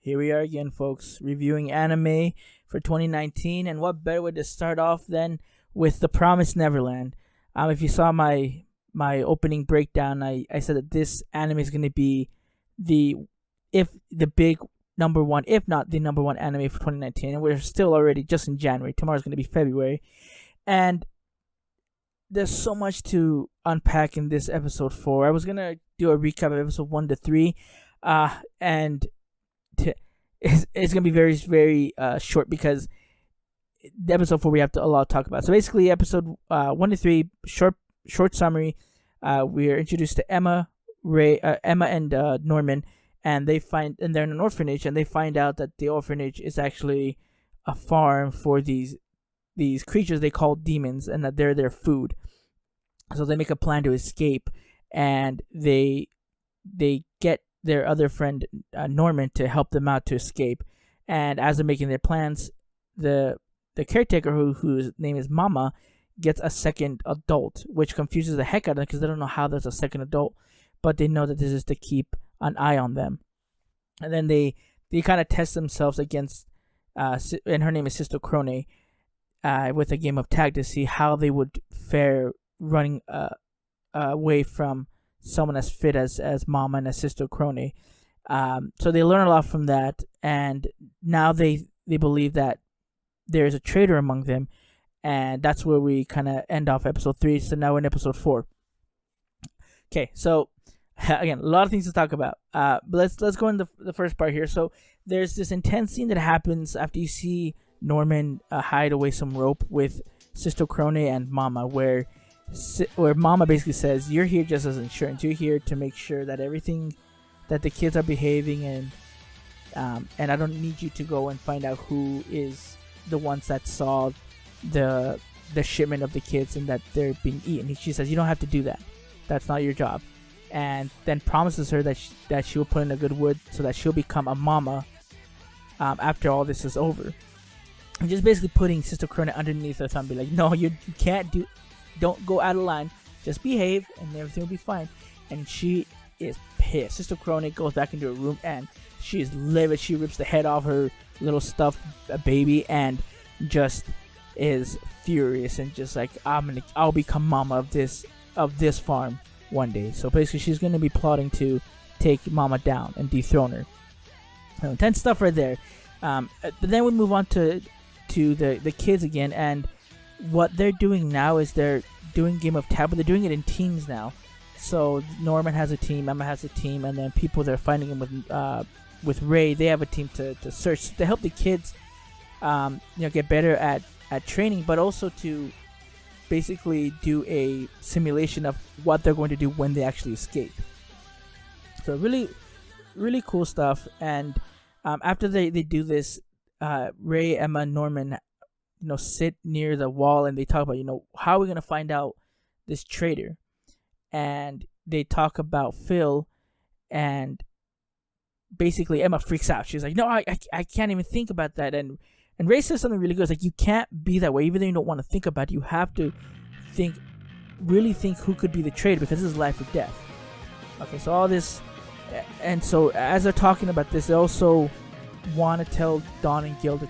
Here we are again, folks, reviewing anime for 2019, and what better way to start off than with The Promised Neverland. If you saw my opening breakdown, I said that this anime is going to be the big number one, if not the number one anime for 2019, and we're still already just in January. Tomorrow's going to be February, and there's so much to unpack in this episode 4. I was gonna do a recap of episode 1 to 3, and it's gonna be very, very short because the episode 4 we have a lot to talk about. So basically, episode 1 to 3, short summary. We are introduced to Emma and Norman, and they're in an orphanage, and they find out that the orphanage is actually a farm for these creatures they call demons, and that they're their food. So they make a plan to escape, and they get their other friend Norman to help them out to escape. And as they're making their plans, the caretaker whose name is Mama gets a second adult, which confuses the heck out of them because they don't know how there's a second adult, but they know that this is to keep an eye on them. And then they kind of test themselves against and her name is Sister Crone, with a game of tag to see how they would fare running away from someone as fit as Mama and as Sister Crone. So they learn a lot from that, and now they believe that there's a traitor among them, and that's where we kind of end off episode 3. So now we're in episode 4. Okay, so again, a lot of things to talk about. But let's go into the first part here. So there's this intense scene that happens after you see Norman hide away some rope with Sister Crone and Mama, where Mama basically says, "You're here just as insurance. You're here to make sure that everything that the kids are behaving, and I don't need you to go and find out who is the ones that saw the shipment of the kids and that they're being eaten." She says, "You don't have to do that. That's not your job." And then promises her that she will put in a good word so that she'll become a mama after all this is over. And just basically putting Sister Crone underneath her thumb, be like, "No, you can't don't go out of line. Just behave, and everything will be fine." And she is pissed. Sister Crone goes back into her room, and she is livid. She rips the head off her little stuffed baby, and just is furious, and just like, I'll become mama of this farm one day. So basically, she's gonna be plotting to take Mama down and dethrone her. Intense stuff right there. But then we move on to the kids again, and what they're doing now is they're doing game of tag, but they're doing it in teams now. So Norman has a team, Emma has a team, and then people they're finding him with Ray, they have a team to search to help the kids get better at training, but also to basically do a simulation of what they're going to do when they actually escape. So really, really cool stuff. And after they do this, Ray, Emma, and Norman sit near the wall, and they talk about how are we going to find out this traitor. And they talk about Phil, and basically Emma freaks out. She's like, "No, I can't even think about that." And Ray says something really good. It's like, you can't be that way. Even though you don't want to think about it, you have to really think who could be the traitor, because this is life or death. Okay, so all this, and so as they're talking about this, they also want to tell Dawn and Gilda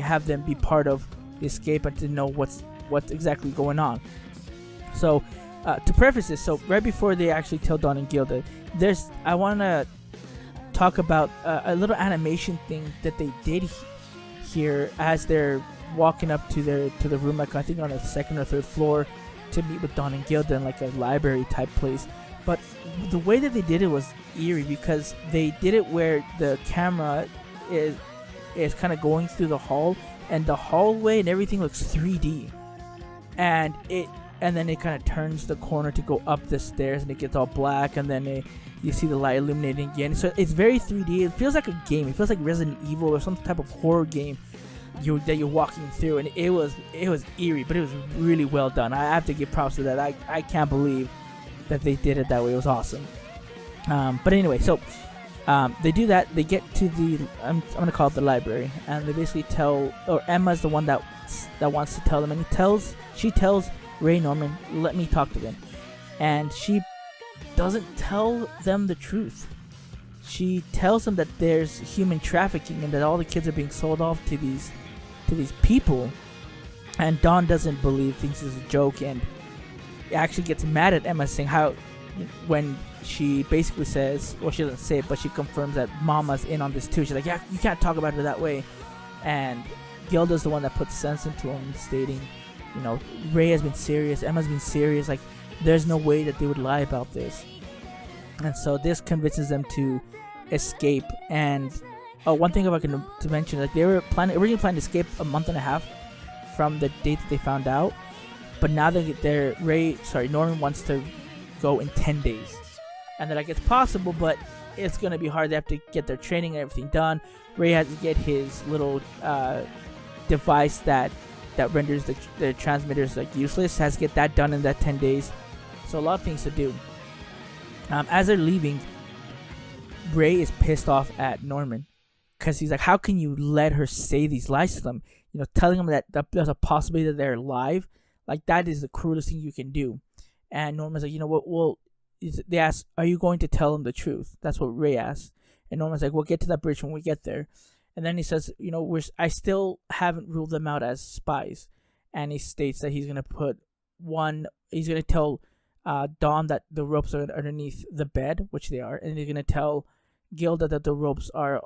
have them be part of the escape and to know what's exactly going on. So to preface this, so right before they actually tell Dawn and Gilda, I want to talk about a little animation thing that they did here as they're walking up to the room, like I think on the second or third floor, to meet with Dawn and Gilda in like a library type place. But the way that they did it was eerie, because they did it where the camera is kind of going through the hall, and the hallway and everything looks 3D, and then it kind of turns the corner to go up the stairs, and it gets all black, and then you see the light illuminating again. So it's very 3D. It feels like a game. It feels like Resident Evil or some type of horror game that you're walking through, and it was eerie, but it was really well done. I have to give props to that. I can't believe that they did it that way. It was awesome. But anyway, so they do that. They get to I'm gonna call it the library, and they basically Emma's the one that wants to tell them, and she tells Ray, Norman, "Let me talk to them," and she doesn't tell them the truth. she tells him that there's human trafficking and that all the kids are being sold off to these people. And Dawn doesn't believe, thinks it's a joke, and actually gets mad at Emma, saying how when she basically says, well, she doesn't say it, but she confirms that Mama's in on this too. She's like, yeah, you can't talk about her that way. And Gilda's the one that puts sense into him, stating, Ray has been serious, Emma's been serious, like there's no way that they would lie about this. And so this convinces them to escape. And one thing I can to mention, like they were originally planning to escape a month and a half from the date that they found out, but now Norman wants to go in 10 days, and they're like, it's possible, but it's gonna be hard. They have to get their training and everything done. Ray has to get his little device that renders the transmitters like useless, has to get that done in that 10 days. So a lot of things to do. As they're leaving, Ray is pissed off at Norman because he's like, how can you let her say these lies to them? Telling them that there's a possibility that they're alive. Like, that is the cruelest thing you can do. And Norman's like, well, they ask, are you going to tell them the truth? That's what Ray asks. And Norman's like, we'll get to that bridge when we get there. And then he says, I still haven't ruled them out as spies. And he states that he's going to tell Dawn that the ropes are underneath the bed, which they are. And he's going to tell Gilda that the ropes are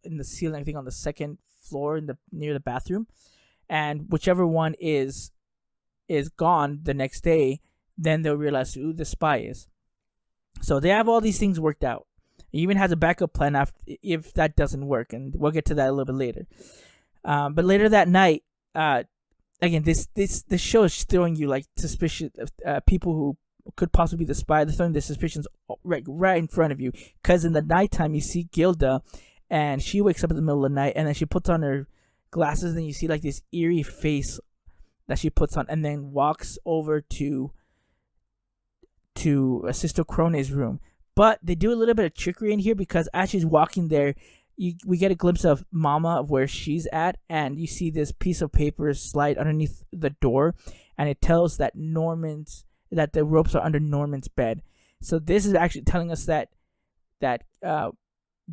in the ceiling, I think on the second floor near the bathroom. And whichever one is gone the next day, then they'll realize who the spy is. So they have all these things worked out. He even has a backup plan if that doesn't work, and we'll get to that a little bit later. But later that night, again, this show is throwing you like suspicious people who could possibly be the spy. They're throwing the suspicions right in front of you, because in the nighttime you see Gilda, and she wakes up in the middle of the night, and then she puts on her glasses, and you see like this eerie face that she puts on, and then walks over to Sister Crone's room. But they do a little bit of trickery in here, because as she's walking there, we get a glimpse of Mama, of where she's at, and you see this piece of paper slide underneath the door, and it tells that the ropes are under Norman's bed. So this is actually telling us that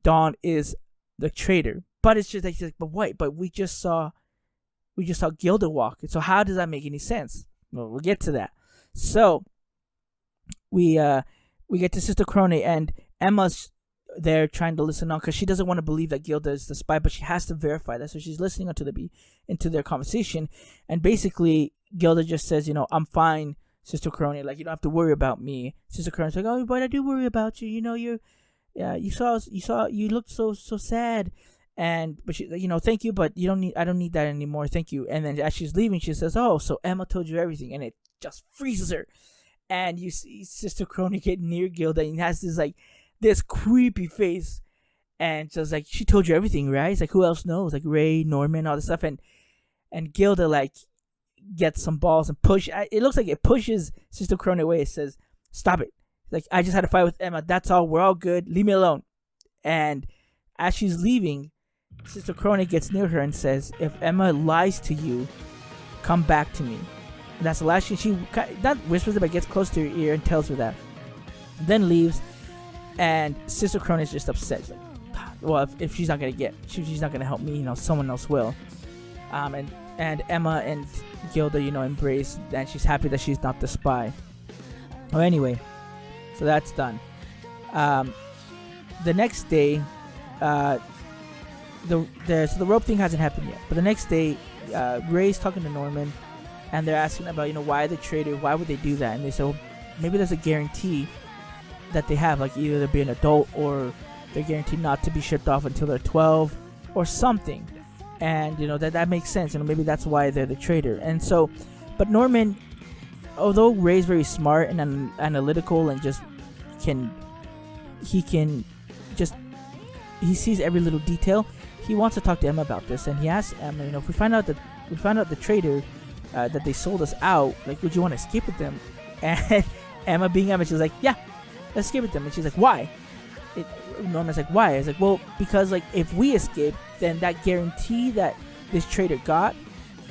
Dawn is the traitor. But it's just like, but wait, but we just saw Gilda walk. So how does that make any sense? Well, we'll get to that. So we get to Sister Crone, and Emma's there trying to listen on, because she doesn't want to believe that Gilda is the spy, but she has to verify that. So she's listening into their conversation, and basically Gilda just says, I'm fine, Sister Crone. Like, you don't have to worry about me. Sister Crone's like, oh, but I do worry about you. You looked so sad. But she, thank you, but I don't need that anymore. Thank you. And then as she's leaving, she says, oh, so Emma told you everything, and it just freezes her. And you see Sister Crone get near Gilda, and has this creepy face, and just like, she told you everything, right? It's like, who else knows? Like Ray, Norman, all this stuff, and Gilda like gets some balls and it looks like it pushes Sister Crone away. It says, stop it. Like, I just had a fight with Emma. That's all. We're all good. Leave me alone. And as she's leaving, Sister Crone gets near her and says, if Emma lies to you, come back to me. And that's the last thing she not whispers it, but gets close to her ear and tells her that. Then leaves, and Sister Crone is just upset. She's like, well, if she's not gonna help me, someone else will. And Emma and Gilda, embrace, and she's happy that she's not the spy. Well, anyway, so that's done. The next day, the rope thing hasn't happened yet, but the next day, Ray's talking to Norman, and they're asking about why the traitor, why would they do that? And they say, well, maybe there's a guarantee that they have, like either they'll be an adult, or they're guaranteed not to be shipped off until they're 12 or something. And that makes sense, maybe that's why they're the traitor. And so, but Norman, although Ray's very smart and analytical, and he sees every little detail, he wants to talk to Emma about this, and he asks Emma, if we find out the traitor, that they sold us out, like, would you want to escape with them? And Emma, being Emma, she's like, yeah, let's escape with them. And she's like, why? Norman's like, why? I was like, well, because like, if we escape, then that guarantee that this traitor got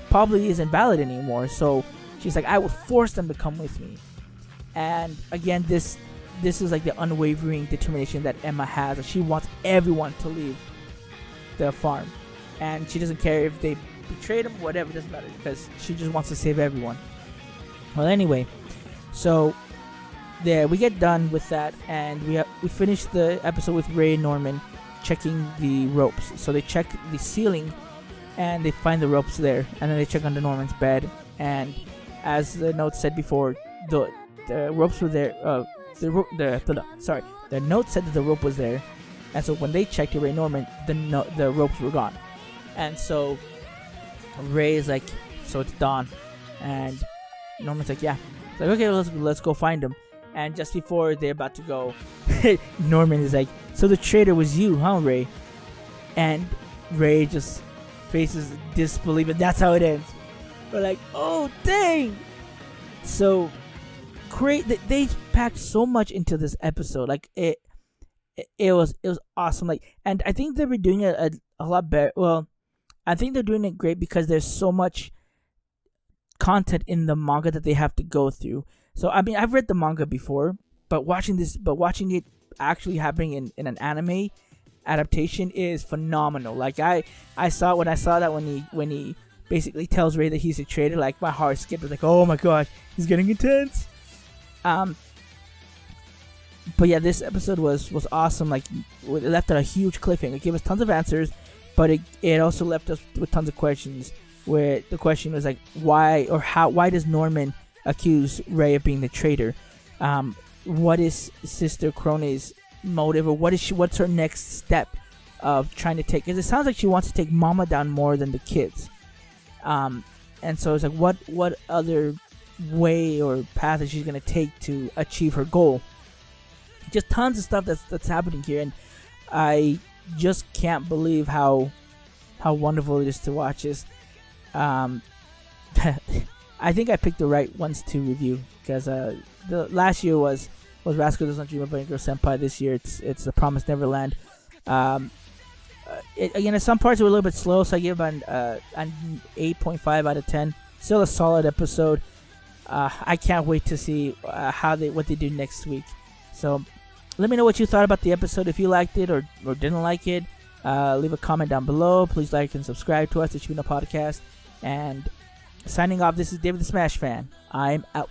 probably isn't valid anymore. So she's like, I would force them to come with me. And again, this this is like the unwavering determination that Emma has. She wants everyone to leave the farm, and she doesn't care if they betrayed him, whatever, it doesn't matter, because she just wants to save everyone. Well, anyway, so there we get done with that, and we finish the episode with Ray and Norman checking the ropes. So they check the ceiling, and they find the ropes there, and then they check under Norman's bed, and as the note said before, the ropes were there. The note said that the rope was there, and so when they checked it, Ray and Norman, the ropes were gone, and so Ray is like, so it's dawn, and Norman's like, yeah. It's like, okay, let's go find him. And just before they're about to go, Norman is like, so the traitor was you, huh, Ray? And Ray just faces disbelief, and that's how it ends. We're like, oh dang! So great, they packed so much into this episode. Like it was awesome. Like, and I think they were doing it a lot better. Well, I think they're doing it great because there's so much content in the manga that they have to go through. So I mean, I've read the manga before, but watching it actually happening in an anime adaptation is phenomenal. Like I saw it when I saw that when he basically tells Ray that he's a traitor, like my heart skipped. I was like, oh my god, he's getting intense. But yeah, this episode was awesome. Like, it left on a huge cliffhanger. It gave us tons of answers, but it also left us with tons of questions. Where the question was like, why does Norman accuse Ray of being the traitor? What is Sister Krone's motive, or what's her next step of trying to take? Because it sounds like she wants to take Mama down more than the kids. And so it's like, what other way or path is she gonna take to achieve her goal? Just tons of stuff that's happening here, and I just can't believe how wonderful it is to watch this. I think I picked the right ones to review, because the last year was Rascal Does Not Dream of Bunny Girl Senpai. This year it's The Promised Neverland. Again, some parts were a little bit slow, so I give an 8.5 out of 10. Still a solid episode. I can't wait to see what they do next week. So let me know what you thought about the episode. If you liked it or didn't like it, leave a comment down below. Please like and subscribe to us at Chibi Podcast. And signing off, this is David the Smash Fan. I'm out.